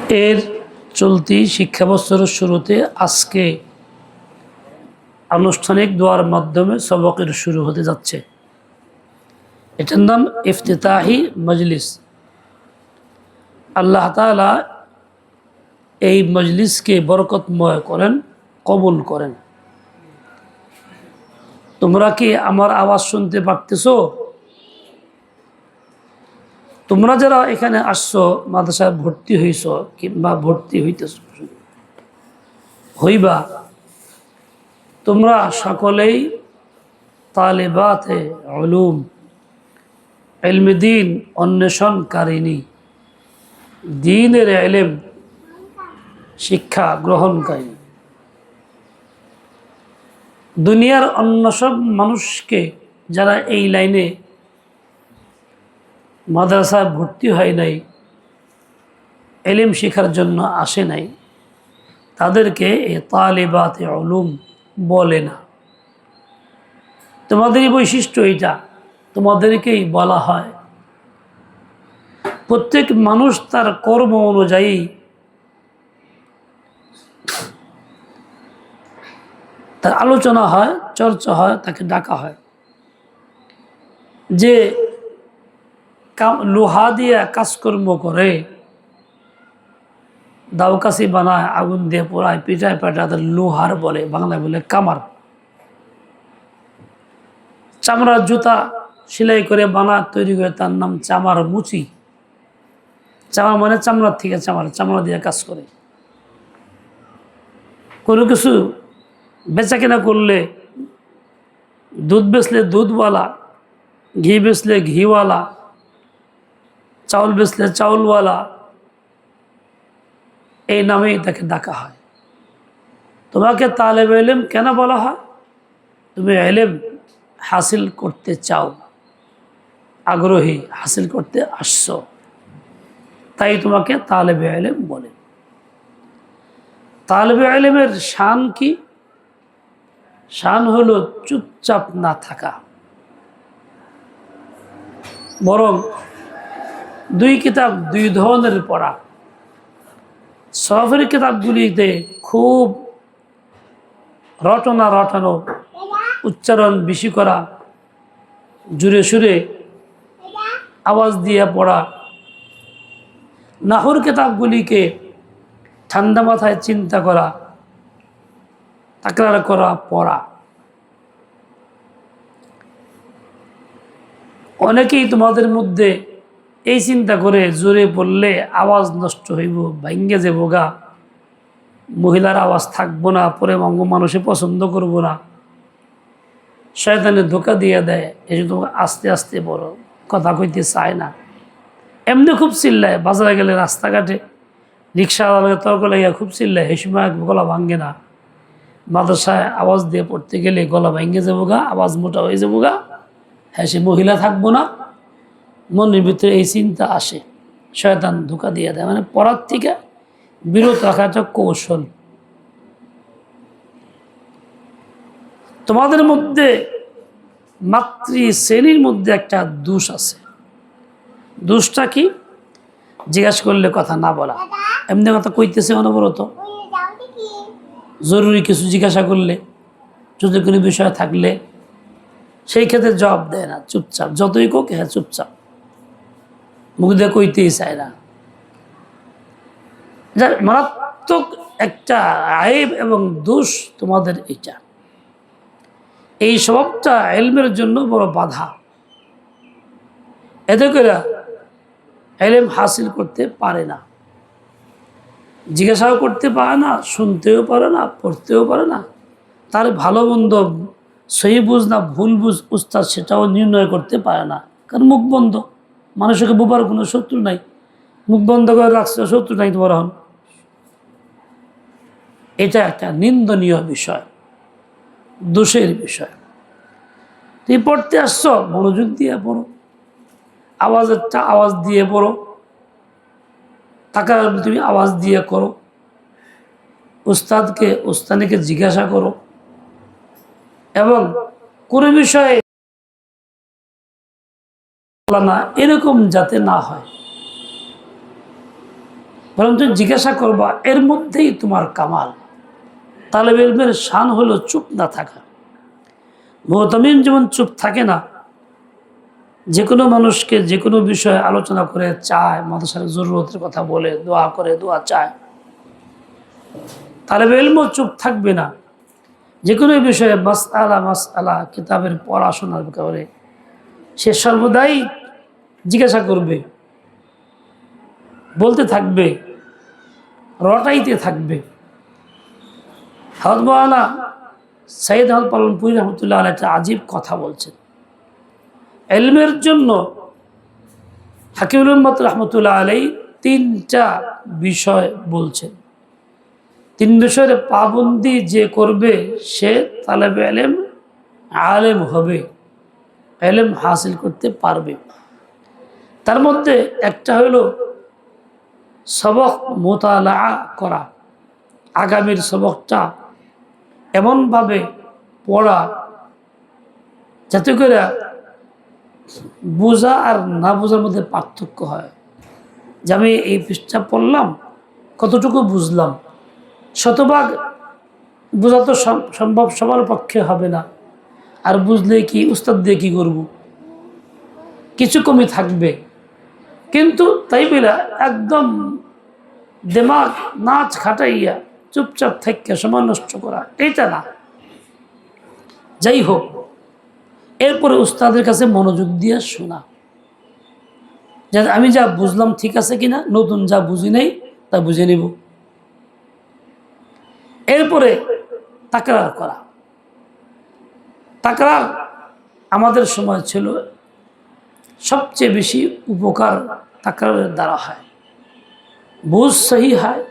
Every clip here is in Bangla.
এর চলতি শিক্ষাবর্ষের শুরুতে আজকে আনুষ্ঠানিক দোয়ার মাধ্যমে সবকের শুরু হতে যাচ্ছে। এটার নাম ইফতিতাহি মজলিস। আল্লাহ তাআলা এই মজলিসকে বরকতময় করেন, কবুল করেন। তোমরা কি আমার আওয়াজ শুনতে পারতেছো? তোমরা যারা এখানে আসছো, মাদ্রাসায় ভর্তি হইছ কিংবা ভর্তি হইবা, তোমরা সকলেই তালেবাতে উলুম, ইলমে দ্বীন অন্বেষণকারিণী, দ্বীনের ইলম শিক্ষা গ্রহণকারী। দুনিয়ার অন্য সব মানুষকে যারা এই লাইনে মাদ্রাসায় ভর্তি হয় নাই, ইলম শিখার জন্য আসে নাই, তাদেরকে এই তালেবাতে উলুম বলে না। তোমাদেরই বৈশিষ্ট্য এটা, তোমাদেরকেই বলা হয়। প্রত্যেক মানুষ তার কর্ম অনুযায়ী তার আলোচনা হয়, চর্চা হয়, তাকে ডাকা হয়। যে লোহা দিয়ে কাজকর্ম করে, দাউকাশি বানায়, আগুন দিয়ে পোড়ায়, পিঠায় পাঠায়, তাদের লোহার বলে, বাংলায় বলে কামার। চামড়ার জুতা সেলাই করে বানায়, তৈরি করে, তার নাম চামার মুচি। চামড়া মানে চামড়ার থেকে চামড়া দিয়ে কাজ করে। কোনো কিছু বেচা কেনা করলে, দুধ বেচলে দুধওয়ালা, ঘি বেচলে ঘিওয়ালা, চাউল বেচলে চাউলওয়ালা, এই নামেই তাকে ডাকা হয়। তোমাকে তালেব ইলম কেন বলা হয়? তুমি ইলম হাসিল করতে চাও, আগ্রহী, হাসিল করতে আসছো, তাই তোমাকে তালেব ইলম বলে। তালেব ইলমের শান কি? শান হলো চুপচাপ না থাকা। বরং দুই কিতাব দুই ধরনের পড়া। সফের কিতাবগুলিতে খুব রটানো, উচ্চারণ বেশি করা, জুড়ে সুরে আওয়াজ দিয়ে পড়া। নাহুর কিতাবগুলিকে ঠান্ডা মাথায় চিন্তা করা, তাকরার করা, পড়া। অনেকেই তোমাদের মধ্যে এই চিন্তা করে জোরে পড়লে আওয়াজ নষ্ট হইব, ভাঙ্গে যাবো গা, মহিলার আওয়াজ থাকবো না, পরে মানুষে পছন্দ করব না, শয়তানে ধোকা দিয়ে দেয়, এই জন্য তোমাকে আস্তে আস্তে পড়ো, কথা কইতে চায় না। এমনি খুব চিল্লায়, বাজারে গেলে, রাস্তাঘাটে রিক্সাওয়ালাকে তর্ক লাগিয়া খুব চিল্লায়, এই সময় গলা ভাঙ্গে না। মাদ্রাসায় আওয়াজ দিয়ে পড়তে গেলে গলা ভাঙ্গে যাবো গা, আওয়াজ মোটা হয়ে যাবো গা, হ্যাঁ সে মহিলা থাকবো না, মনের ভিতরে এই চিন্তা আসে, শয়তান ধোকা দিয়ে দেয়। মানে পড়ার থেকে বিরত রাখা একটা কৌশল। তোমাদের মধ্যে মাতৃ শ্রেণীর মধ্যে একটা দোষ আছে। দোষটা কি? জিজ্ঞাসা করলে কথা না বলা, এমনি কথা কইতেছে অনবরত। জরুরি কিছু জিজ্ঞাসা করলে, যদি কোনো বিষয় থাকলে সেই ক্ষেত্রে জবাব দেয় না, চুপচাপ, যতই কোক, হ্যাঁ চুপচাপ, মুখ দিয়ে কইতেই চায় না। মারাত্মক একটা আয়েব এবং দোষ তোমাদের এটা। এই স্বভাবটা ইলমের জন্য বড় বাধা। এতে করে ইলম হাসিল করতে পারে না, জিজ্ঞাসাও করতে পারে না, শুনতেও পারে না, পড়তেও পারে না। তার ভালো মন্দ, সহি বুঝ না ভুল বুঝ উস্তাদ সেটাও নির্ণয় করতে পারে না, কারণ মুখ বন্ধ। মানুষকে বোবার কোনো শত্রু নাই, মুখ বন্ধ করে রাখছে, শত্রু নাই তোমার। হন এটা একটা নিন্দনীয় বিষয়, দোষের বিষয়। তুমি পড়তে আসছো, মনোযোগ দিয়ে পড়ো, আওয়াজ দিয়ে পড়ো, তাকার তুমি আওয়াজ দিয়ে করো, উস্তাদকে জিজ্ঞাসা করো, এবং কোনো বিষয়ে না এরকম যাতে না হয়। বরং তুমি জিজ্ঞাসা করবা, এর মধ্যেই তোমার কামাল। তালেবে ইলমের শান হলো চুপ না থাকা। মুতামিম যেমন চুপ থাকে না, যে কোনো মানুষকে যে কোনো বিষয়ে আলোচনা করে চায়, মাদ্রাসার জরুরতের কথা বলে, দোয়া করে, দোয়া চায়। তালেবে ইলমও চুপ থাকবে না, যে কোনো বিষয়ে মাসআলা কিতাবের পড়াশোনার ব্যাপারে সে সর্বদাই জিজ্ঞাসা করবে, বলতে থাকবে, রটাইতে থাকবে। হযরত মাওলানা সৈয়দ আহমদ পালনপুরি রহমতুল্লাহ আলাইহি একটা আজীব কথা বলছেন। ইলমের জন্য হাকিমুল উম্মত রহমতুল্লাহ আলাইহি তিনটা বিষয় বলছেন। তিন বিষয়ের পাবন্দি যে করবে সে তালেবে ইলম আলেম হবে, ইলম হাসিল করতে পারবে। তার মধ্যে একটা হলো সবক মুতালা করা, আগামীর সবকটা এমনভাবে পড়া যাতে করে বোঝা আর না বোঝার মধ্যে পার্থক্য হয়। যে আমি এই পৃষ্ঠা পড়লাম, কতটুকু বুঝলাম। শতভাগ বোঝা তো সম্ভব সবার পক্ষে হবে না, আর বুঝলে কি উস্তাদ দিয়ে কী করব, কিছু কমই থাকবে। কিন্তু তাই বলে একদম দিমাগ নাচ খাটাইয়া চুপচাপ থেকে সময় নষ্ট করা, এটা না। যাই হোক, এরপরে উস্তাদের কাছে মনোযোগ দিয়ে শোনা, যে আমি যা বুঝলাম ঠিক আছে কিনা, নতুন যা বুঝি নাই তা বুঝে নিব। এরপরে তাকরার করা। তাকরার আমাদের সময় ছিল সবচেয়ে বেশি উপকার তাকরারের দ্বারা হয়, বুঝ সহি হয়,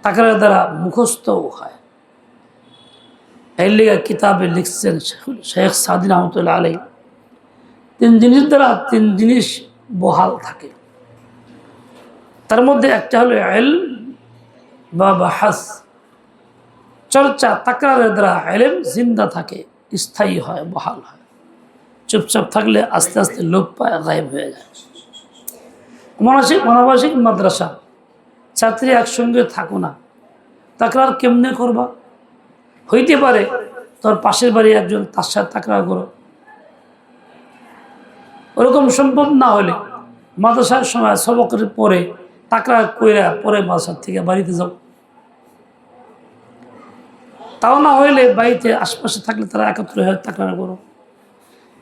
তাকরারের দ্বারা মুখস্থও হয়। এই লেগে কিতাবে লিখছেন শেখ সাদি রহমতুল্লাহ আলাইহি, তিন জিনিস দ্বারা তিন জিনিস বহাল থাকে। তার মধ্যে একটা হলো ইলম বা বাহাস, চর্চা। তাকরারের দ্বারা ইলম জিন্দা থাকে, স্থায়ী হয়, বহাল হয়। চুপচাপ থাকলে আস্তে আস্তে লোপ পায়, গায়েব হয়ে যায়। মানবাসিক মাদ্রাসা ছাত্রী একসঙ্গে থাকো না, তাকরার কেমনে করবা? হইতে পারে তোর পাশের বাড়ি একজন, তার সাথে তাকরার করো। ওরকম সম্ভব না হলে মাদ্রাসার সময় সবকের পরে তাকরার কইরা পরে মাদ্রাসার থেকে বাড়িতে যাও। তাও না হইলে বাড়িতে আশপাশে থাকলে তারা একত্র হয়ে তাকরার করো।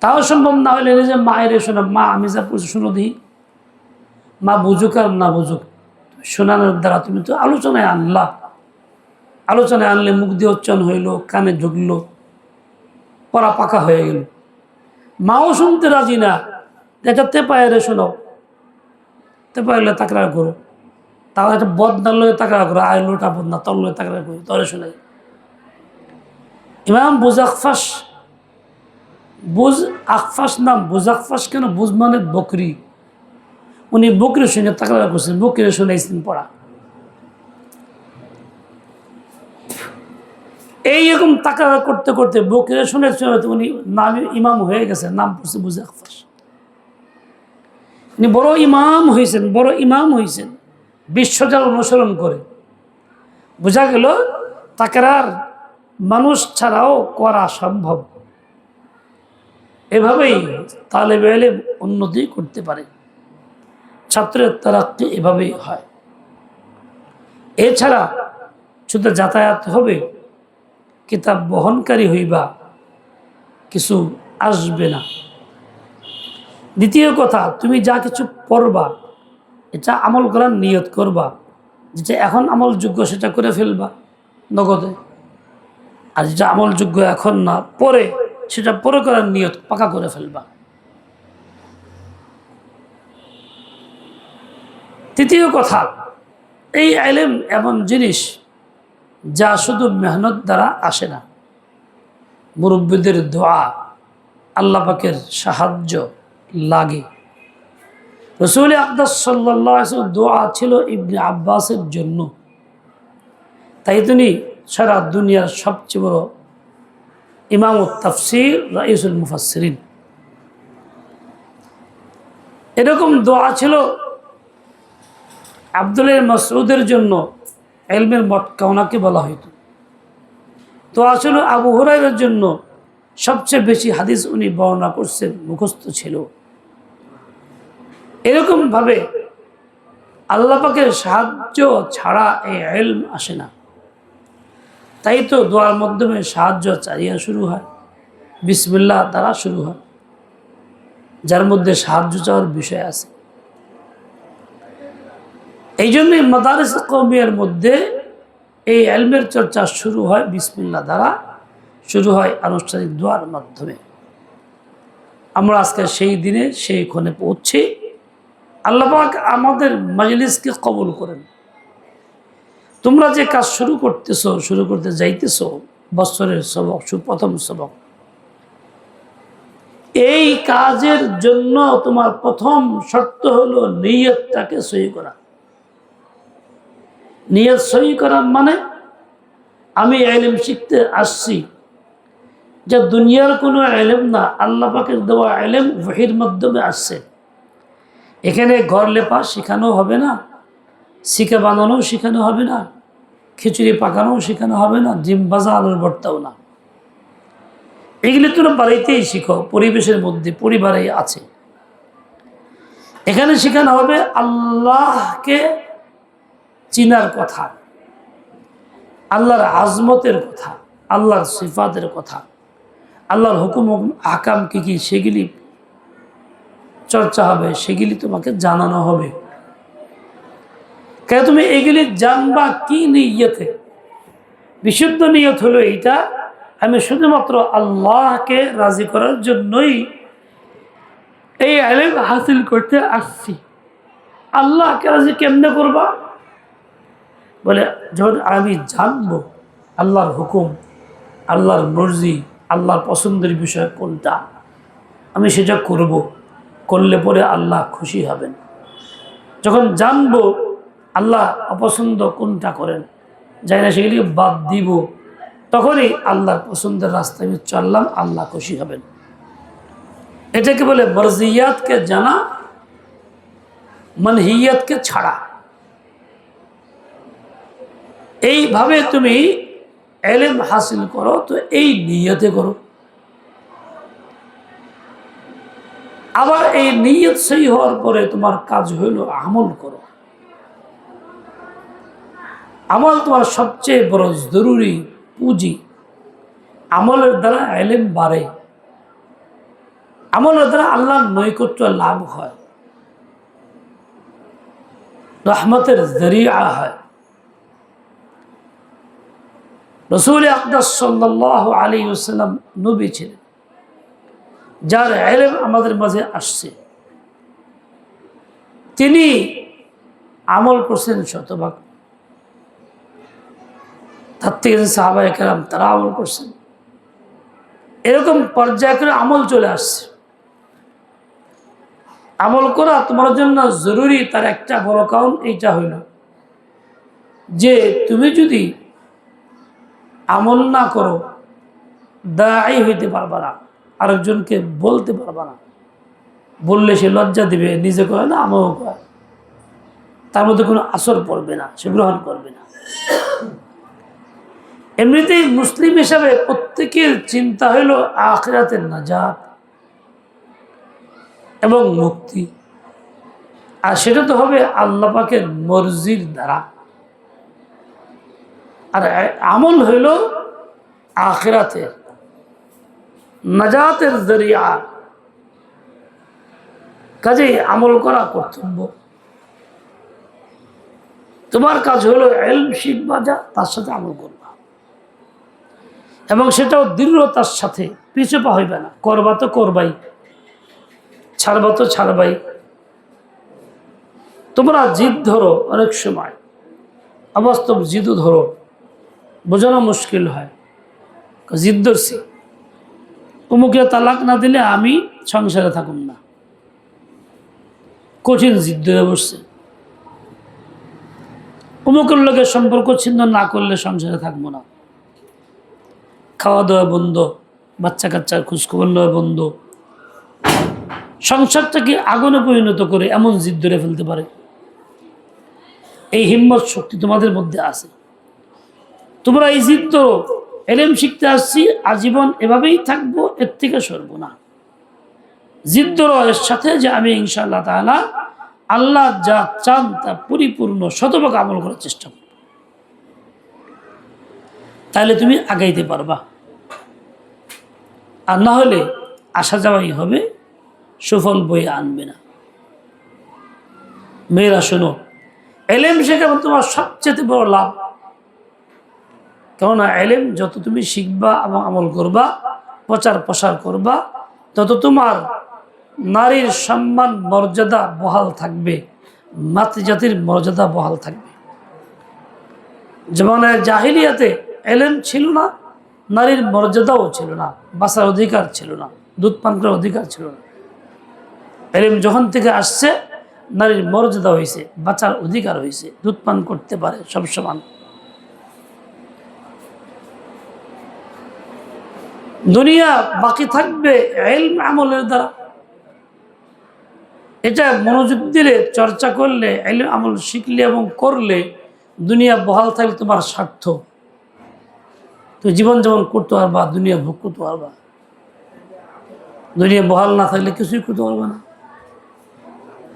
তাও সম্ভব না হলে নিজে মায়ের শোনা, মা আমি যা পড়ছি শুনো দিই, মা বুঝুক আর না বুঝুক, শোনানোর দ্বারা তুমি তো আলোচনায় আনলা। আলোচনায় আনলে মুখ দিয়ে উচ্চারণ হইল, কানে ঢুকলো, পড়া পাকা হয়ে গেল। মাও শুনতে রাজি না, এটা তেপায় রে শোনাও, তেপাইলে তাকরার করো। তাও একটা বদনার লয়ে তাকরার করো, আয় লোটা বদনা তল লয়ে তাকরার করো, তরে শোনাই। ইমাম বুজ আকফাস নাম বুজ আকফাস কেন? বুজ মানে বকরি। উনি বকরি শুনে তাকরার করছেন, বকরি শুনাইছেন পড়া। এইরকম তাকরার করতে করতে বকরি শুনেছেন, উনি নামে ইমাম হয়ে গেছেন, নাম পড়ছে বুজ আকফাস। উনি বড় ইমাম হয়েছেন বিশ্বজাল অনুসরণ করে। বোঝা গেল তাকরার মানুষ ছাড়াও করা সম্ভব। এভাবেই তালেবে ইলম উন্নতি করতে পারে, ছাত্রের তারাক্কি এভাবেই হয়। এছাড়া শুধু যাতায়াত হবে, কিতাব বহনকারী হইবা, কিছু আসবে না। দ্বিতীয় কথা, তুমি যা কিছু পড়বা এটা আমল করার নিয়ত করবা। যেটা এখন আমলযোগ্য সেটা করে ফেলবা নগদে, আর যেটা আমলযোগ্য এখন না, পরে সেটা পরে করার নিয়ত পাকা করে ফেলবা। তৃতীয় কথা, এই ইলম এমন জিনিস যা শুধু মেহনত দ্বারা আসে না, মুরব্বীদের দোয়া, আল্লাহ পাকের সাহায্য লাগে। রাসূল আকরাম সাল্লাল্লাহু আলাইহি ওয়াসাল্লাম দোয়া ছিল ইবনে আব্বাসের জন্য, তাই তিনি সারা দুনিয়ার সবচেয়ে বড় ইমাম তাফসীর, রাইসুল মুফাসসিরিন। এরকম দোয়া ছিল আব্দুল্লাহ মাসউদের জন্য ইলমের মক্কা ওনাকে বলা হইতো। তো আসলে আবু হুরায়রার জন্য সবচেয়ে বেশি হাদিস উনি বর্ণনা করছেন, মুখস্থ ছিল। এরকমভাবে আল্লাহ পাকের সাহায্য ছাড়া এই ইলম আসে না। তাই তো দোয়ার মাধ্যমে সাহায্য চাইয়া শুরু হয়, বিসমিল্লাহ দ্বারা শুরু হয়, যার মধ্যে সাহায্য চাওয়ার বিষয় আছে। এই জন্যই মাদারিস কওমিয়ার মধ্যে এই ইলমের চর্চা শুরু হয় বিসমিল্লাহ দ্বারা, শুরু হয় আনুষ্ঠানিক দোয়ার মাধ্যমে। আমরা আজকে সেই দিনে সেই ক্ষণে পৌঁছি। আল্লাহ পাক আমাদের মাজলিসকে কবুল করেন। তোমরা যে কাজ শুরু করতেছো, শুরু করতে যাইতেছো, বছরের সবক, প্রথম সবক, এই কাজের জন্য তোমার প্রথম শর্ত হলো নিয়তটাকে সহি করা। নিয়ত সহি করা মানে আমি ইলম শিখতে আসছি, যে দুনিয়ার কোনো ইলম না, আল্লাহ পাকের দেওয়া ইলম ওহীর মাধ্যমে আসছে। এখানে ঘর লেপা শেখানো হবে না, শিখা বানানো শেখানো হবে না, খিচুড়ি পাকানো শেখানো হবে না, ডিম ভাজা আলুর ভর্তাও না। এগুলি তোমরা বাড়িতেই শিখো, পরিবেশের মধ্যে, পরিবারেই আছে। এখানে শেখানো হবে আল্লাহকে চিনার কথা, আল্লাহর আজমতের কথা, আল্লাহর সিফাতের কথা, আল্লাহর হুকুম আহকাম কি কি সেগুলি চর্চা হবে, সেগুলি তোমাকে জানানো হবে। কেন তুমি এগুলি জানবা কি নিয়তে? বিশুদ্ধ নিয়ত হলো এইটা, আমি শুধুমাত্র আল্লাহকে রাজি করার জন্যই এই ইলম হাসিল করতে আসছি। আল্লাহকে রাজি কেমনে করবা? বলে যখন আমি জানবো আল্লাহর হুকুম, আল্লাহর মর্জি, আল্লাহর পছন্দের বিষয় কোনটা, আমি সেটা করব। করলে পরে আল্লাহ খুশি হবেন। যখন জানবো আল্লাহ অপছন্দ কোনটা করেন, যাই না সেগুলি বাদ দিব, তখনই আল্লাহর পছন্দের রাস্তায় আমি চললাম, আল্লাহ খুশি হবেন। এটাকে বলে মরজিয়াতকে জানা, মানহিয়াতকে ছাড়া। এইভাবে তুমি ইলম হাসিল করো, তো এই নিয়তে করো। আবার এই নিয়ত সহি হওয়ার পরে তোমার কাজ হইল আমল করো। আমল তোমার সবচেয়ে বড় জরুরি পুঁজি। আমলের দ্বারা ইলম বাড়ে, আমলের দ্বারা আল্লাহর নৈকট্য লাভ হয়, রহমতের জরিয়া হয়। রাসূল আকরাম সাল্লাল্লাহু আলাইহি ওয়াসাল্লাম নবী ছিলেন, যার ইলম আমাদের মাঝে আসছে। তিনি আমল করছেন শতভাগ, তার থেকে সাহাবায়ে কেরাম তারা আমল করছেন। এরকম পর্যায়ে করে আমল চলে আসছে। আমল করা তোমার জন্য জরুরি, তার একটা বড় কারণ এইটা হইল যে তুমি যদি আমল না করো, দায়ী হইতে পারবা না, আরেকজনকে বলতে পারবা না। বললে সে লজ্জা দিবে, নিজে করে না, আমল করে, তার মধ্যে কোনো আসর পড়বে না, সে গ্রহণ করবে না। এমনিতেই মুসলিম হিসাবে প্রত্যেকের চিন্তা হইল আখিরাতের নাজাত এবং মুক্তি, আর সেটা তো হবে আল্লাহ পাকের মর্জির দ্বারা। আর আমল হইল আখিরাতের নাজাতের জরিয়া। কাজেই আমল করা কর্তব্য। তোমার কাজ হলো ইলম শিখবা, যা তার সাথে আমল করবা, এবং সেটাও দৃঢ়তার সাথে, পিছু পা হইবে না। করবা তো করবাই, ছাড়বা তো ছাড়বাই। তোমরা জিদ ধরো, অনেক সময় অবাস্তব জিদও ধরো, বোঝানো মুশকিল হয়। জিদ ধরছি, অমুকে তালাক না দিলে আমি সংসারে থাকুন না, কঠিন জিদ ধরে বসছে। অমুকের লোকের সম্পর্ক ছিন্ন না করলে সংসারে থাকবো না, খাওয়া দাওয়া বন্ধ, বাচ্চা কাচ্চার খোঁজখবর নেওয়া বন্ধ। সংসারটাকে আগুনে পরিণত করে এমন জিদ ধরে ফেলতে পারে। এই হিম্মত শক্তি তোমাদের মধ্যে আছে। তোমরা এই জিদ ধরো, এলেম শিখতে আসছি, আজীবন এভাবেই থাকবো, এর থেকে সরবো না। জিদ ধরো এর সাথে যে আমি ইনশাআল্লাহ তাআলা আল্লাহ যা চান তা পরিপূর্ণ শতভাগ আমল করার চেষ্টা করব, তাহলে তুমি আগাইতে পারবা। আর না হলে আসা যাওয়াই হবে, সুফল বয়ে আনবে না। মেয়েরা শোনো, এলেম শেখা তোমার সবচেয়ে বড় লাভ। কেননা এলেম যত তুমি শিখবা এবং আমল করবা, প্রচার প্রসার করবা, তত তোমার নারীর সম্মান মর্যাদা বহাল থাকবে, মাতৃজাতির মর্যাদা বহাল থাকবে। যেমন জাহিলিয়াতে এলেম ছিল না, নারীর মর্যাদাও ছিল না, বাঁচার অধিকার ছিল না, দুধ পান করার অধিকার ছিল না। এলেম যখন থেকে আসছে, নারীর মর্যাদা হয়েছে, বাঁচার অধিকার হয়েছে, দুধ পান করতে পারে, সব সমান। দুনিয়া বাকি থাকবে ইলম আমলের দ্বারা। এটা মনোযোগ দিলে, চর্চা করলে, ইলম আমল শিখলে এবং করলে দুনিয়া বহাল থাকলে তোমার স্বার্থ। তুমি জীবন যেমন করতে পারবা, দুনিয়া ভোগ করতে পারবা। দুনিয়া বহাল না থাকলে কিছুই করতে পারবে না।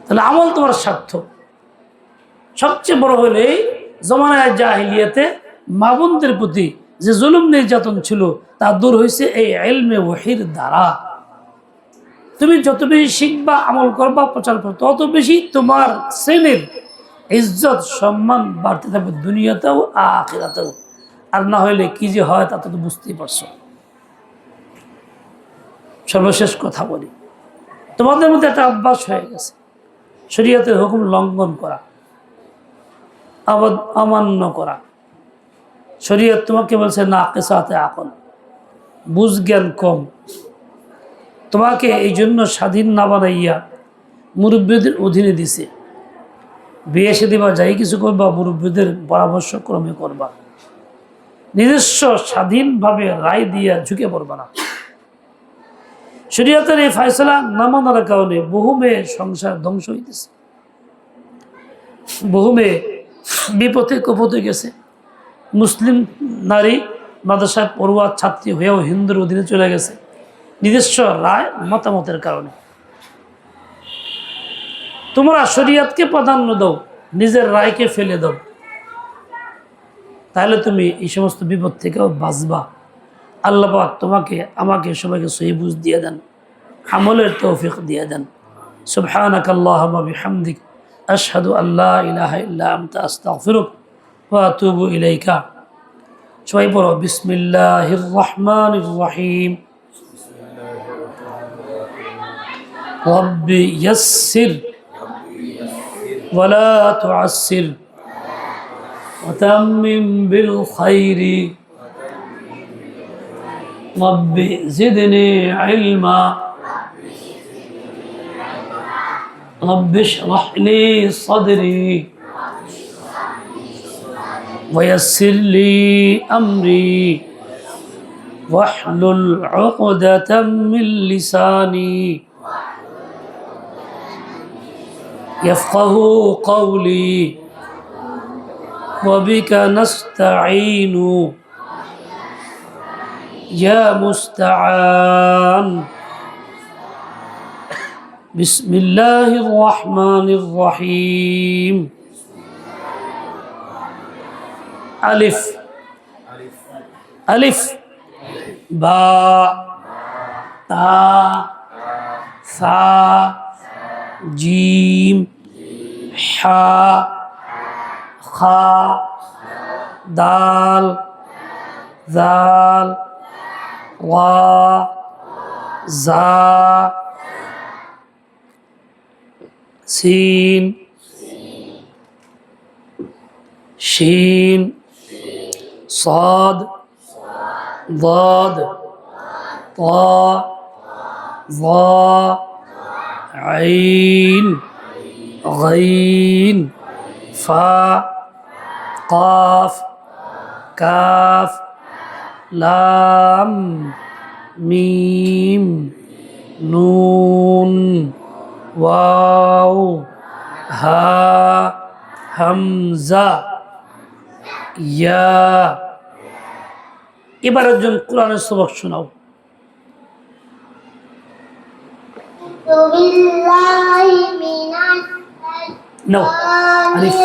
তাহলে আমল তোমার স্বার্থ। সবচেয়ে বড় হলে জমানায় জাহিলিয়াতে মা বোনদের প্রতি যে জুলুম নির্যাতন ছিল তা দূর হয়েছে এই ইলমে ওয়াহির দ্বারা। তুমি যত বেশি শিখবা, আমল করবা, প্রচার করবা, তত বেশি তোমার শ্রেণীর ইজ্জত সম্মান বাড়তে থাকবে, দুনিয়াতেও আখিরাতেও। আর না হইলে কি যে হয় তা তো বুঝতেই পারছো। সর্বশেষ কথা বলি, তোমাদের মধ্যে একটা অভ্যাস হয়ে গেছে শরীয়তের হুকুম লঙ্ঘন করা, অমান্য করা। শরীয়ত তোমাকে বলছে না কেসাতে আকল, বুঝ জ্ঞান কম। তোমাকে এই জন্য স্বাধীন না বানাইয়া মুরব্বীদের অধীনে দিছে। বিয়ে শাদী বা যাই কিছু করবা মুরব্বীদের পরামর্শ ক্রমে করবা, নিজস্ব স্বাধীনভাবে রায় দিয়া ঝুঁকে পড়বা না। শরীয়তের এই ফয়সালা না মানার কারণে বহু মেয়ে সংসার ধ্বংস হইতেছে, বহু মেয়ে বিপথে কুপথে গেছে। মুসলিম নারী মাদ্রাসায় পড়ুয়া ছাত্রী হয়েও হিন্দুর অধীনে চলে গেছে, নিজস্ব রায় মতামতের কারণে। তোমরা শরীয়তকে প্রাধান্য দাও, নিজের রায়কে ফেলে দাও, তাহলে তুমি এই সমস্ত বিপদ থেকেও বাঁচবা। আল্লাহ পাক তোমাকে, আমাকে, সবাইকে সহি বুঝ দিয়ে দেন, আমলের তৌফিক দিয়ে দেন। সুবহানাকাল্লাহুম্মা বিহামদিক আশহাদু আল্লা ইলাহা ইল্লা আনতা আস্তাগফিরুক ওয়া আতুবু ইলাইকা। সবাই পড়ো বিসমিল্লাহির রহমানির রহিম। রব্বি ইয়াসসির ওয়ালা তুআসসির وتمم بالخير رب زدني علما رب اشرح لي صدري ويسر لي أمري واحلل عقدة من لساني يفقه قولي وبك نستعين يا مستعان بسم الله الرحمن الرحيم ألف ألف باء تاء ثاء جيم حاء خا دال ذال را زا سين شين صاد ضاد طاء ظاء عين غين فاء قاف كاف لام ميم نون واو ها হামজা, ইয়া। এবার একজন কোরআনের সবক শোনাও। নাও, আলিফ।